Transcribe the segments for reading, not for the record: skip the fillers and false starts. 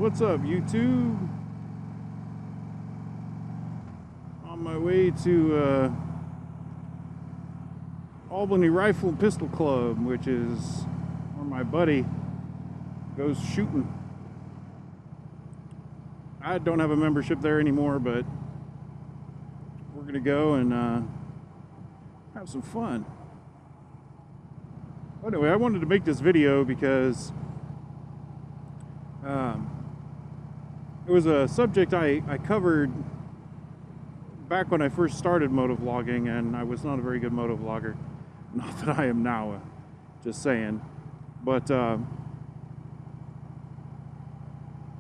What's up, YouTube? On my way to Albany Rifle and Pistol Club, which is where my buddy goes shooting. I don't have a membership there anymore, but we're gonna go and have some fun. Anyway, I wanted to make this video because it was a subject I covered back when I first started motovlogging, and I was not a very good motovlogger. Not that I am now, just saying. But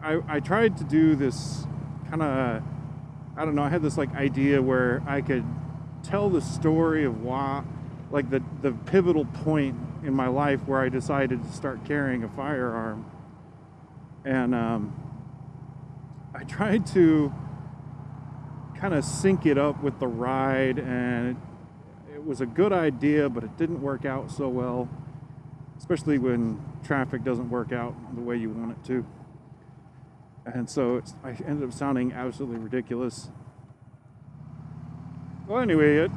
I tried to do this kind of, I don't know, I had this like idea where I could tell the story of why, like the pivotal point in my life where I decided to start carrying a firearm. And I tried to kind of sync it up with the ride, and it was a good idea, but it didn't work out so well, especially when traffic doesn't work out the way you want it to. And so I ended up sounding absolutely ridiculous. Well, anyway,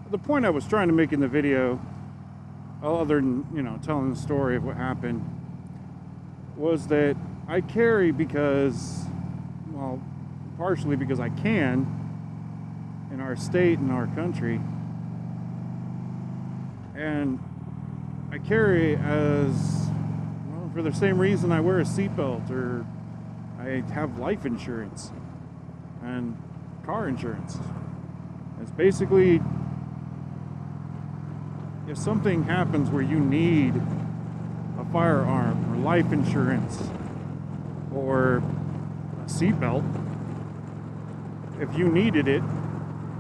the point I was trying to make in the video, other than, you know, telling the story of what happened, was that I carry because, well, partially because I can in our state and our country. And I carry as, well, for the same reason I wear a seatbelt, or I have life insurance and car insurance. It's basically, if something happens where you need a firearm or life insurance or a seatbelt, if you needed it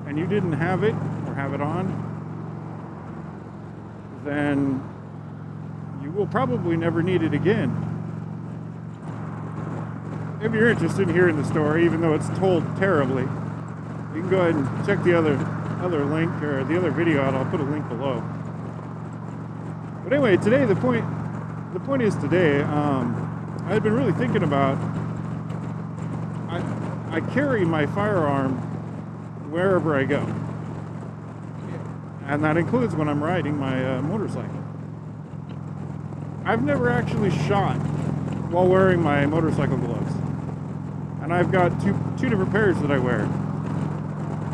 and you didn't have it or have it on, then you will probably never need it again. If you're interested in hearing the story, even though it's told terribly, you can go ahead and check the other link, or the other video out. I'll put a link below. But anyway, today the point is today, I've been really thinking about, I carry my firearm wherever I go, and that includes when I'm riding my motorcycle. I've never actually shot while wearing my motorcycle gloves, and I've got two different pairs that I wear.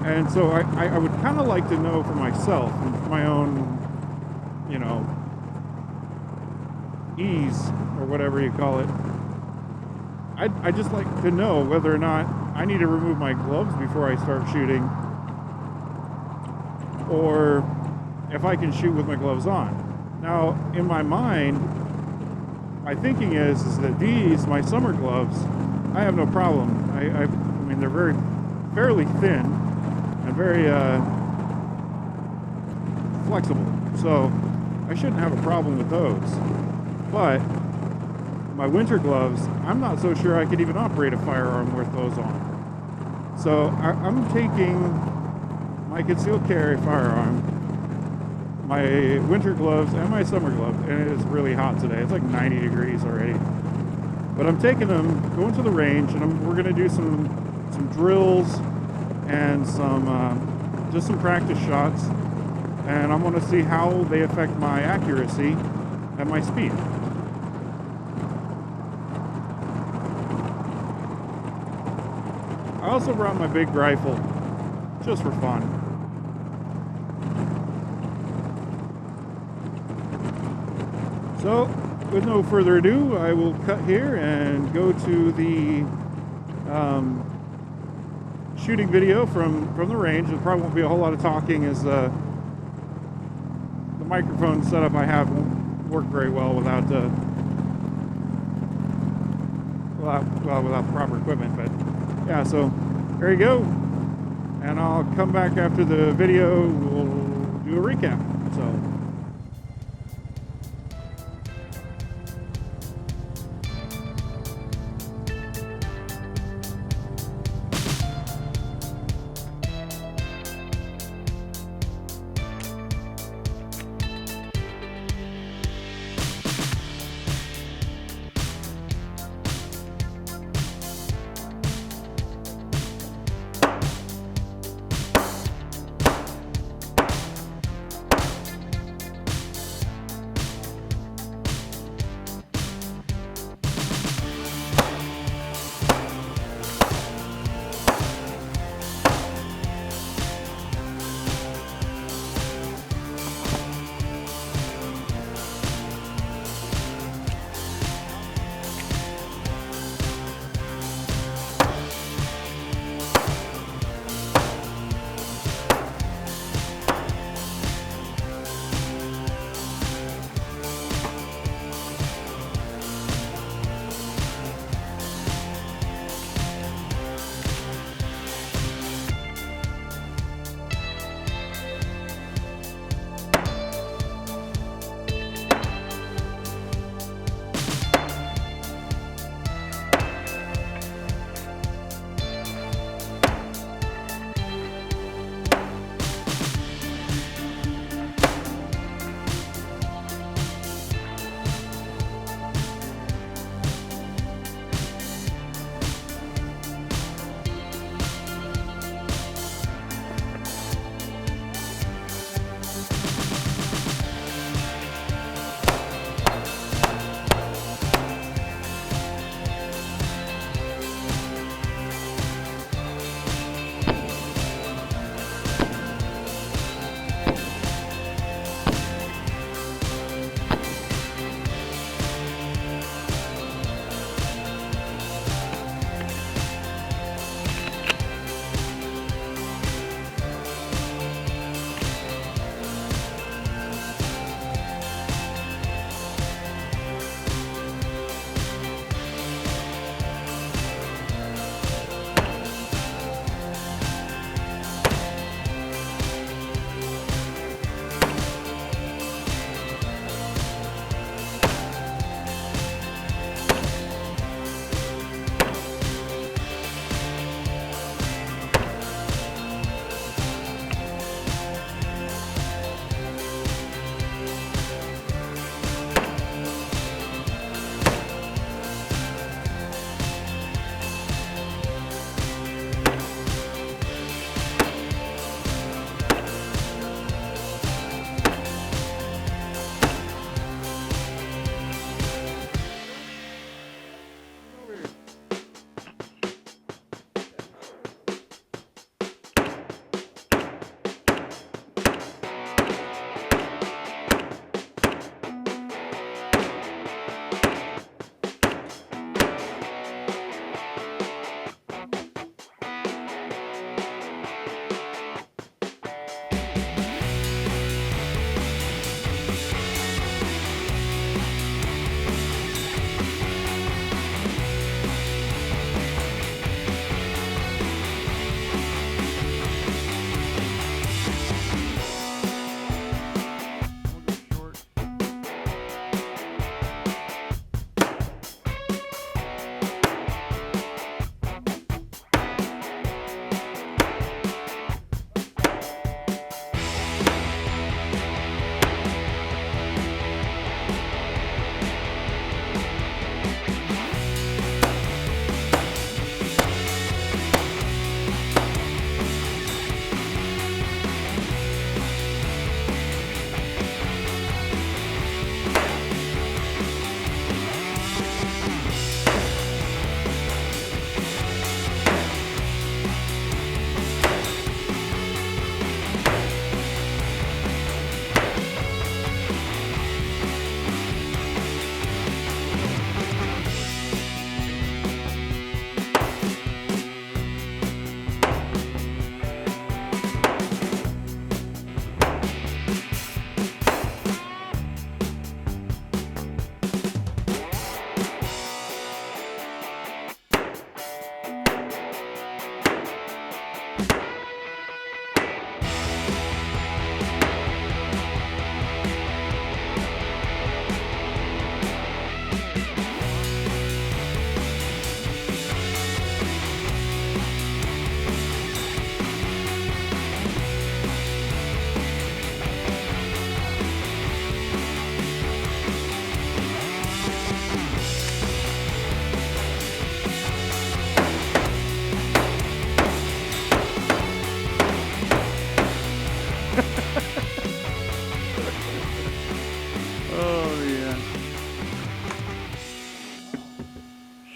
And so I would kind of like to know for myself, and for my own, you know, ease, or whatever you call it, I just like to know whether or not I need to remove my gloves before I start shooting, or if I can shoot with my gloves on. Now, in my mind, my thinking is that these, my summer gloves, I have no problem. I mean, they're fairly thin and very flexible, so I shouldn't have a problem with those. But my winter gloves, I'm not so sure I could even operate a firearm with those on. So I'm taking my concealed carry firearm, my winter gloves, and my summer gloves, and it is really hot today. It's like 90 degrees already. But I'm taking them, going to the range, and we're going to do some drills and just some practice shots, and I'm going to see how they affect my accuracy and my speed. I also brought my big rifle, just for fun. So, with no further ado, I will cut here and go to the shooting video from the range. There probably won't be a whole lot of talking, as the microphone setup I have won't work very well without the proper equipment. But yeah, so there you go, and I'll come back after the video. We'll do a recap. So.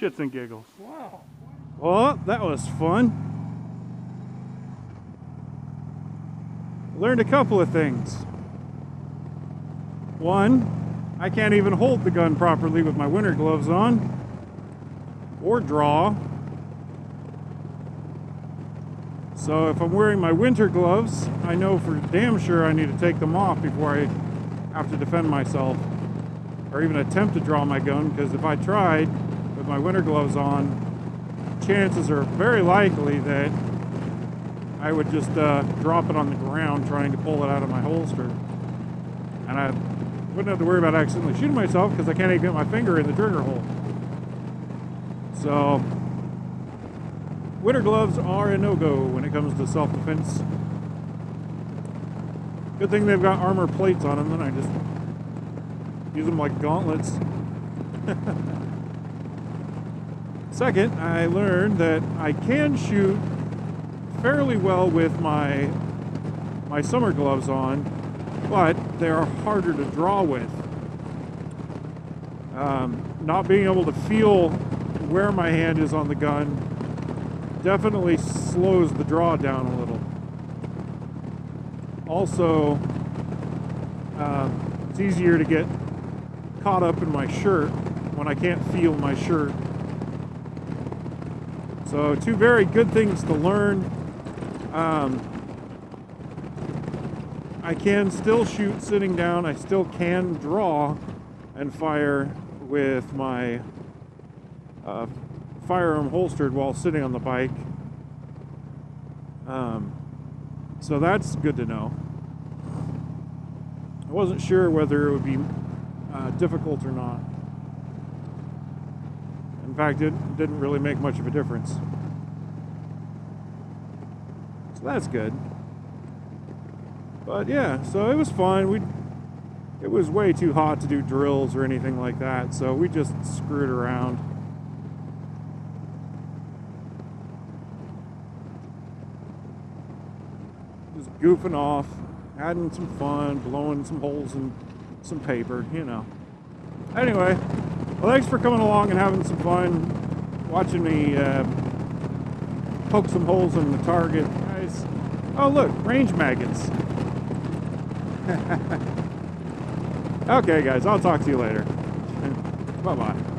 shits and giggles. Wow. Well, that was fun. Learned a couple of things. One, I can't even hold the gun properly with my winter gloves on, or draw. So if I'm wearing my winter gloves, I know for damn sure I need to take them off before I have to defend myself, or even attempt to draw my gun, because if I tried with my winter gloves on, chances are very likely that I would just drop it on the ground trying to pull it out of my holster. And I wouldn't have to worry about accidentally shooting myself because I can't even get my finger in the trigger hole. So, winter gloves are a no-go when it comes to self-defense. Good thing they've got armor plates on them, and I just use them like gauntlets. Second, I learned that I can shoot fairly well with my summer gloves on, but they are harder to draw with. Not being able to feel where my hand is on the gun definitely slows the draw down a little. Also, it's easier to get caught up in my shirt when I can't feel my shirt. So, two very good things to learn. I can still shoot sitting down. I still can draw and fire with my firearm holstered while sitting on the bike. So that's good to know. I wasn't sure whether it would be difficult or not. In fact, it didn't really make much of a difference. So that's good. But yeah, so it was fun. It was way too hot to do drills or anything like that, so we just screwed around. Just goofing off, having some fun, blowing some holes in some paper, you know. Anyway, well, thanks for coming along and having some fun, watching me poke some holes in the target, guys. Oh look, range maggots. Okay guys, I'll talk to you later. Bye-bye.